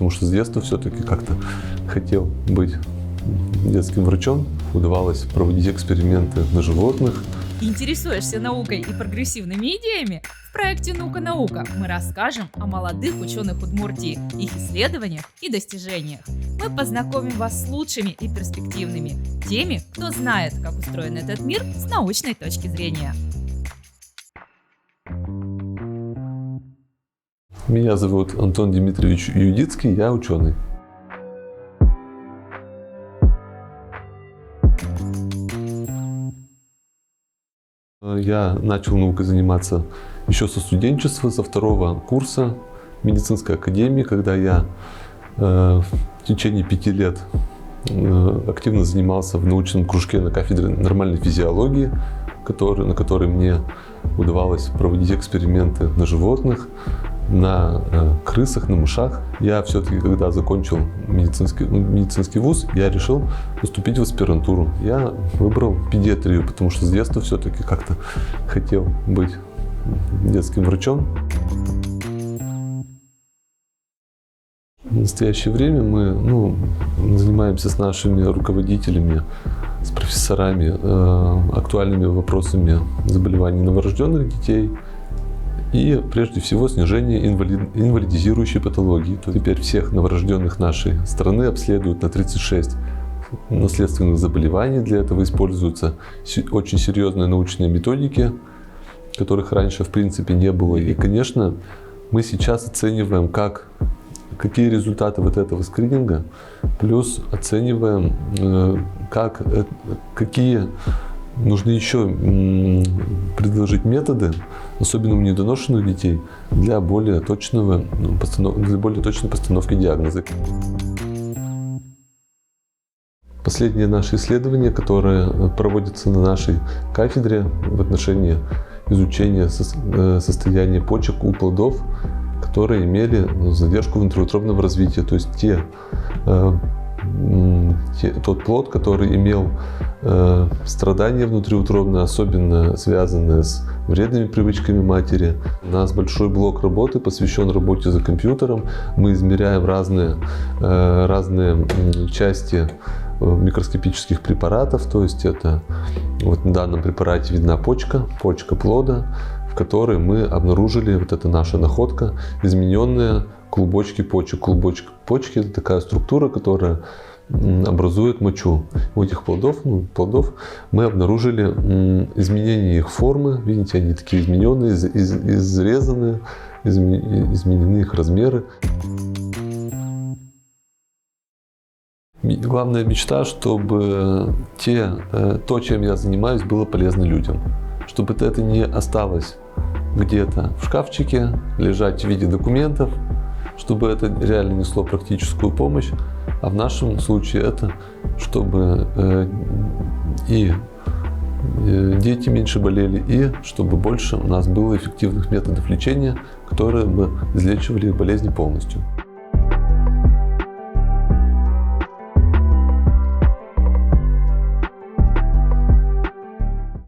потому что с детства все-таки как-то хотел быть детским врачом. Удавалось проводить эксперименты на животных. Интересуешься наукой и прогрессивными идеями? В проекте «Наука-наука» мы расскажем о молодых ученых Удмуртии, их исследованиях и достижениях. Мы познакомим вас с лучшими и перспективными, теми, кто знает, как устроен этот мир с научной точки зрения. Меня зовут Антон Дмитриевич Юдицкий, я ученый. Я начал наукой заниматься еще со студенчества, со второго курса медицинской академии, когда я в течение 5 лет активно занимался в научном кружке на кафедре нормальной физиологии, на которой мне удавалось проводить эксперименты на животных, на крысах, на мышах. Я все-таки, когда закончил медицинский вуз, я решил поступить в аспирантуру. Я выбрал педиатрию, потому что с детства все-таки как-то хотел быть детским врачом. В настоящее время мы занимаемся с нашими руководителями, с профессорами актуальными вопросами заболеваний новорожденных детей и, прежде всего, снижение инвалидизирующей патологии. То теперь всех новорожденных нашей страны обследуют на 36 наследственных заболеваний. Для этого используются очень серьезные научные методики, которых раньше в принципе не было. И, конечно, мы сейчас оцениваем, какие результаты вот этого скрининга, плюс оцениваем, какие нужны еще предложить методы, особенно у недоношенных детей, для более точной постановки диагноза. Последнее наше исследование, которое проводится на нашей кафедре в отношении изучения состояния почек у плодов, которые имели задержку внутриутробного развития, то есть тот плод, который имел страдания внутриутробные, особенно связанные с вредными привычками матери. У нас большой блок работы посвящен работе за компьютером. Мы измеряем разные части микроскопических препаратов, то есть это вот на данном препарате видна почка плода, в которой мы обнаружили, вот это наша находка, измененные клубочки почек. Клубочки почки — это такая структура, которая образует мочу. У этих плодов мы обнаружили изменение их формы. Видите, они такие измененные, изрезанные, изменены их размеры. Главная мечта, чтобы то, чем я занимаюсь, было полезно людям. Чтобы это не осталось где-то в шкафчике, лежать в виде документов, чтобы это реально несло практическую помощь. А в нашем случае это, чтобы и дети меньше болели, и чтобы больше у нас было эффективных методов лечения, которые бы излечивали болезни полностью.